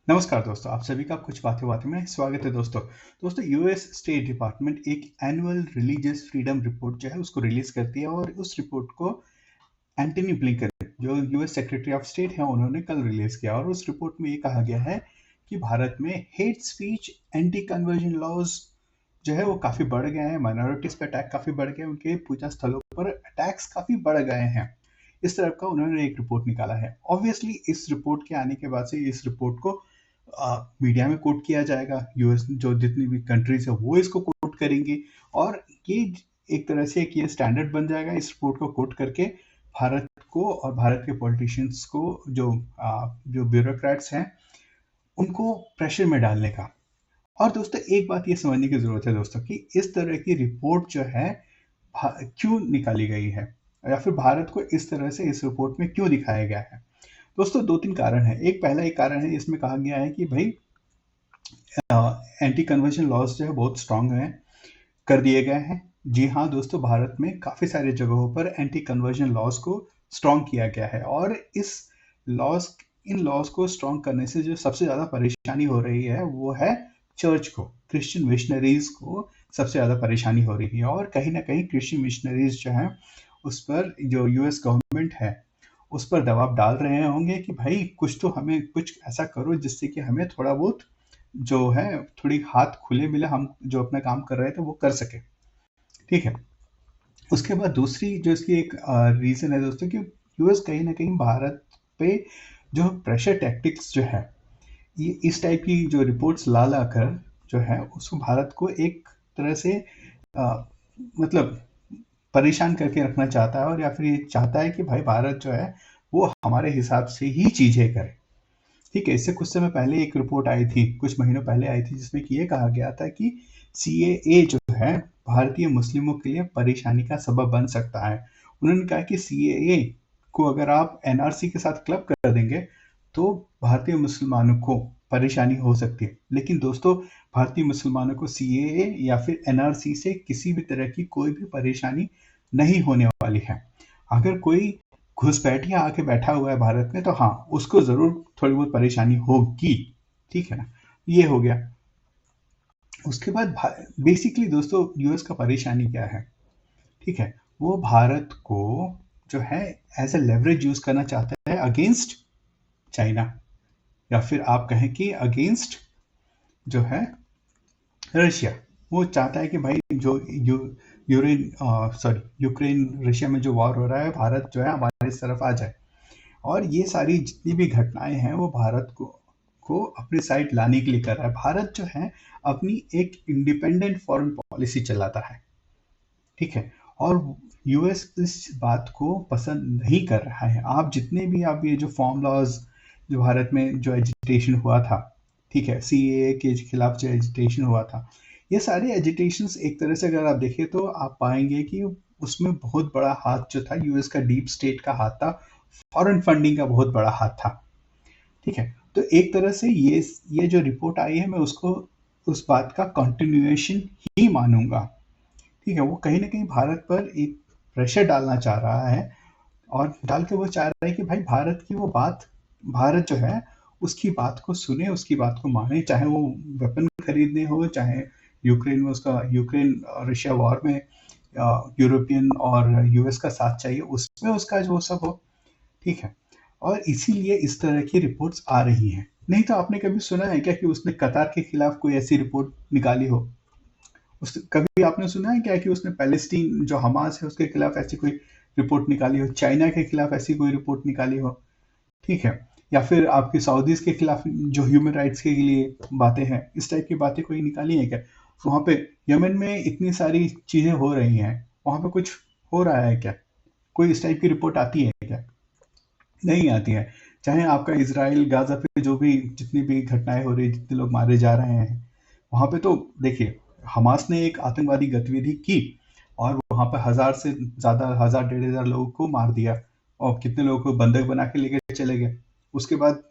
नमस्कार दोस्तों, आप सभी का कुछ बातें बातें में स्वागत है दोस्तों। यूएस स्टेट डिपार्टमेंट एक एनुअल रिलीजियस फ्रीडम रिपोर्ट जो है उसको रिलीज करती है और उस रिपोर्ट को एंटनी ब्लिंकन जो यूएस सेक्रेटरी ऑफ स्टेट है उन्होंने कल रिलीज किया और उस रिपोर्ट में ये कहा गया है कि भारत में hate speech anti conversion laws जो है वो काफी बढ़ गए हैं। माइनॉरिटीज पे अटैक काफी बढ़ गए, उनके पूजा स्थलों पर अटैक्स काफी बढ़ गए हैं। इस तरह का उन्होंने एक रिपोर्ट निकाला है। ऑब्वियसली इस रिपोर्ट के आने के बाद से इस रिपोर्ट को मीडिया में कोट किया जाएगा। यूएस जो जितनी भी कंट्रीज है वो इसको कोट करेंगी और ये एक तरह से एक ये स्टैंडर्ड बन जाएगा इस रिपोर्ट को कोट करके भारत को और भारत के पॉलिटिशियंस को जो ब्यूरोक्रेट्स हैं उनको प्रेशर में डालने का। और दोस्तों एक बात ये समझने की जरूरत है दोस्तों कि इस तरह की रिपोर्ट जो है क्यों निकाली गई है या फिर भारत को इस तरह से इस रिपोर्ट में क्यों दिखाया गया है। दोस्तों दो तीन कारण है। पहला एक कारण है, इसमें कहा गया है कि भाई एंटी कन्वर्जन लॉज जो है बहुत स्ट्रांग है, कर दिए गए हैं। जी हाँ दोस्तों, भारत में काफ़ी सारे जगहों पर एंटी कन्वर्जन लॉज को स्ट्रांग किया गया है और इन लॉज को स्ट्रांग करने से जो सबसे ज़्यादा परेशानी हो रही है वो है चर्च को, क्रिश्चियन मिशनरीज को सबसे ज़्यादा परेशानी हो रही है। और कहीं ना कहीं क्रिश्चियन मिशनरीज जो हैं उस पर जो यूएस गवर्नमेंट है उस पर दबाव डाल रहे होंगे कि भाई कुछ तो हमें कुछ ऐसा करो जिससे कि हमें थोड़ा बहुत जो है थोड़ी हाथ खुले मिले, हम जो अपना काम कर रहे थे वो कर सके। ठीक है। उसके बाद दूसरी जो इसकी एक रीज़न है दोस्तों कि यूएस कहीं ना कहीं भारत पे जो प्रेशर टैक्टिक्स जो है ये इस टाइप की जो रिपोर्ट्स ला ला कर जो है उसको भारत को एक तरह से अ, मतलब परेशान करके रखना चाहता है और या फिर ये चाहता है कि भाई भारत जो है वो हमारे हिसाब से ही चीज़ें करे। ठीक है। इससे कुछ समय पहले एक रिपोर्ट आई थी, कुछ महीनों पहले आई थी, जिसमें कि ये कहा गया था कि सीएए जो है भारतीय मुस्लिमों के लिए परेशानी का सबब बन सकता है। उन्होंने कहा कि सीएए को अगर आप एनआरसी के साथ क्लब कर देंगे तो भारतीय मुसलमानों को परेशानी हो सकती है। लेकिन दोस्तों भारतीय मुसलमानों को सीएए या फिर एनआरसी से किसी भी तरह की कोई भी परेशानी नहीं होने वाली है। अगर कोई घुसपैठिया आके बैठा हुआ है भारत में तो हाँ उसको जरूर थोड़ी बहुत परेशानी होगी। ठीक है ना, ये हो गया। उसके बाद बेसिकली दोस्तों यूएस का परेशानी क्या है। ठीक है, वो भारत को जो है एज ए लेवरेज यूज करना चाहता है अगेंस्ट चाइना, या फिर आप कहें कि अगेंस्ट जो है रशिया। वो चाहता है कि भाई जो यूक्रेन रशिया में जो वॉर हो रहा है भारत जो है हमारे इस तरफ आ जाए और ये सारी जितनी भी घटनाएं हैं वो भारत को अपनी साइड लाने के लिए कर रहा है। भारत जो है अपनी एक इंडिपेंडेंट फॉरेन पॉलिसी चलाता है। ठीक है। और यूएस इस बात को पसंद नहीं कर रहा है। आप जितने भी आप ये जो फॉर्म लॉज जो भारत में जो एजिटेशन हुआ था, ठीक है, सीएए के खिलाफ जो एजिटेशन हुआ था, ये सारे एजिटेशंस एक तरह से अगर आप देखें तो आप पाएंगे कि उसमें बहुत बड़ा हाथ जो था यूएस का डीप स्टेट का हाथ था, फॉरेन फंडिंग का बहुत बड़ा हाथ था। ठीक है। तो एक तरह से ये जो रिपोर्ट आई है मैं उसको उस बात का कंटिन्यूएशन ही मानूंगा। ठीक है। वो कहीं ना कहीं भारत पर एक प्रेशर डालना चाह रहा है और डाल के वो चाह रहा है कि भाई भारत की वो बात, भारत जो है उसकी बात को सुने, उसकी बात को माने, चाहे वो वेपन खरीदने हो, चाहे यूक्रेन में उसका यूक्रेन रशिया वॉर में यूरोपियन और यूएस का साथ चाहिए, उसमें उसका जो सब हो। ठीक है। और इसीलिए इस तरह की रिपोर्ट्स आ रही हैं। नहीं तो आपने कभी सुना है क्या कि उसने कतार के खिलाफ कोई ऐसी रिपोर्ट निकाली हो? कभी आपने सुना है क्या कि उसने पैलेस्टीन जो हमास है उसके खिलाफ ऐसी कोई रिपोर्ट निकाली हो, चाइना के खिलाफ ऐसी कोई रिपोर्ट निकाली हो? ठीक है। या फिर आपके सऊदीज के खिलाफ जो ह्यूमन राइट्स के लिए बातें हैं, इस टाइप की बातें कोई निकाली है क्या? वहां पे यमन में इतनी सारी चीजें हो रही हैं, वहां पे कुछ हो रहा है क्या? कोई इस टाइप की रिपोर्ट आती है क्या? नहीं आती है। चाहे आपका इसराइल गाजा पे जो भी जितनी भी घटनाएं हो रही है, जितने लोग मारे जा रहे हैं, वहां पे तो देखिए हमास ने एक आतंकवादी गतिविधि की और वहां पे 1000 से ज्यादा, 1000 1500 लोगों को मार दिया और कितने लोगों को बंधक बना के लेके चले गए। उसके बाद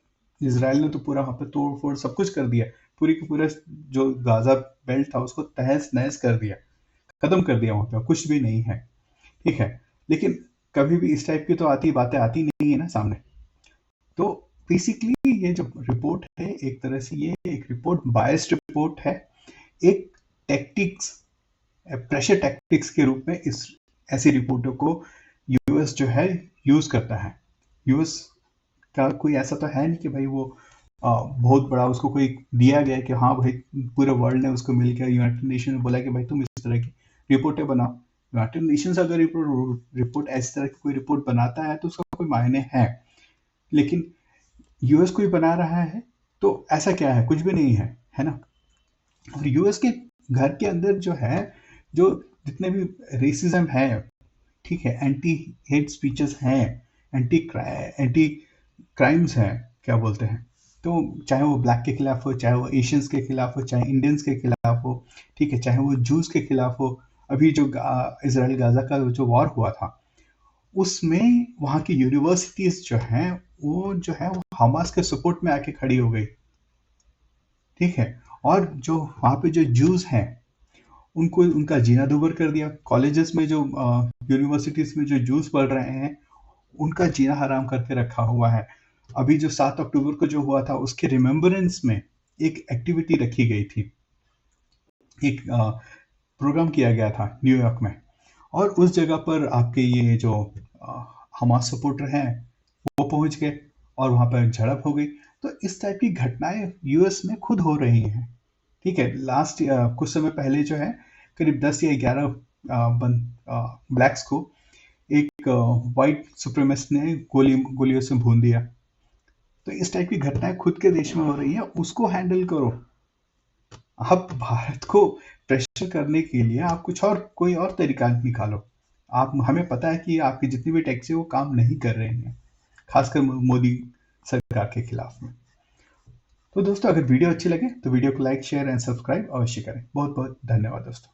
इसराइल ने तो पूरा वहां पे तोड़ फोड़ सब कुछ कर दिया, पूरी की पूरा जो गाजा बेल्ट था उसको तहस नहस कर दिया, खत्म कर दिया, वहां पे कुछ भी नहीं है। ठीक है। लेकिन कभी भी इस टाइप की तो आती बातें आती नहीं है ना सामने। तो बेसिकली ये जो रिपोर्ट है एक तरह से ये एक रिपोर्ट बायस्ड रिपोर्ट है, एक टैक्टिक्स प्रेशर टैक्टिक्स के रूप में इस ऐसी रिपोर्टों को यूएस जो है यूज करता है। यूएस का कोई ऐसा तो है नहीं कि भाई वो बहुत बड़ा उसको कोई दिया गया कि हाँ भाई पूरे वर्ल्ड ने उसको मिलकर यूनाइटेड नेशन ने बोला कि भाई तुम इस तरह की रिपोर्टें बनाओ। यूनाइटेड नेशंस अगर रिपोर्ट इस तरह की कोई रिपोर्ट बनाता है तो उसका कोई मायने है, लेकिन यूएस कोई बना रहा है तो ऐसा क्या है, कुछ भी नहीं है, है ना। और यूएस के घर के अंदर जो है, जो जितने भी रेसिज्म है, ठीक है, एंटी हेट स्पीचेस हैं, एंटी क्राइम्स हैं, क्या बोलते हैं, तो चाहे वो ब्लैक के खिलाफ हो, चाहे वो एशियंस के खिलाफ हो, चाहे इंडियंस के खिलाफ हो, ठीक है, चाहे वो जूस के खिलाफ हो। अभी जो इसराइल गाजा का जो वॉर हुआ था उसमें वहाँ की यूनिवर्सिटीज जो हैं वो हमास के सपोर्ट में आके खड़ी हो गई, ठीक है। और जो वहाँ पे जो जूस हैं उनको उनका जीना दूभर कर दिया। कॉलेजेस में जो यूनिवर्सिटीज में जो जूस पढ़ रहे हैं उनका जीना हराम करके रखा हुआ है। अभी जो 7 अक्टूबर को जो हुआ था उसके रिमेम्बरेंस में एक एक्टिविटी रखी गई थी, एक प्रोग्राम किया गया था न्यूयॉर्क में, और उस जगह पर आपके ये जो हमास सपोर्टर हैं वो पहुंच गए और वहां पर झड़प हो गई। तो इस टाइप की घटनाएं यूएस में खुद हो रही हैं, ठीक है। लास्ट कुछ समय पहले जो है करीब 10 या 11 ब्लैक्स को एक वाइट सुप्रीमेसिस्ट ने गोलियों से भून दिया। तो इस टाइप की घटनाएं खुद के देश में हो रही है, उसको हैंडल करो। आप भारत को प्रेशर करने के लिए आप कोई और तरीका निकालो। हमें पता है कि आपकी जितनी भी टैक्स है वो काम नहीं कर रही हैं, खासकर मोदी सरकार के खिलाफ में। तो दोस्तों अगर वीडियो अच्छी लगे तो वीडियो को लाइक शेयर एंड सब्सक्राइब अवश्य करें। बहुत बहुत धन्यवाद दोस्तों।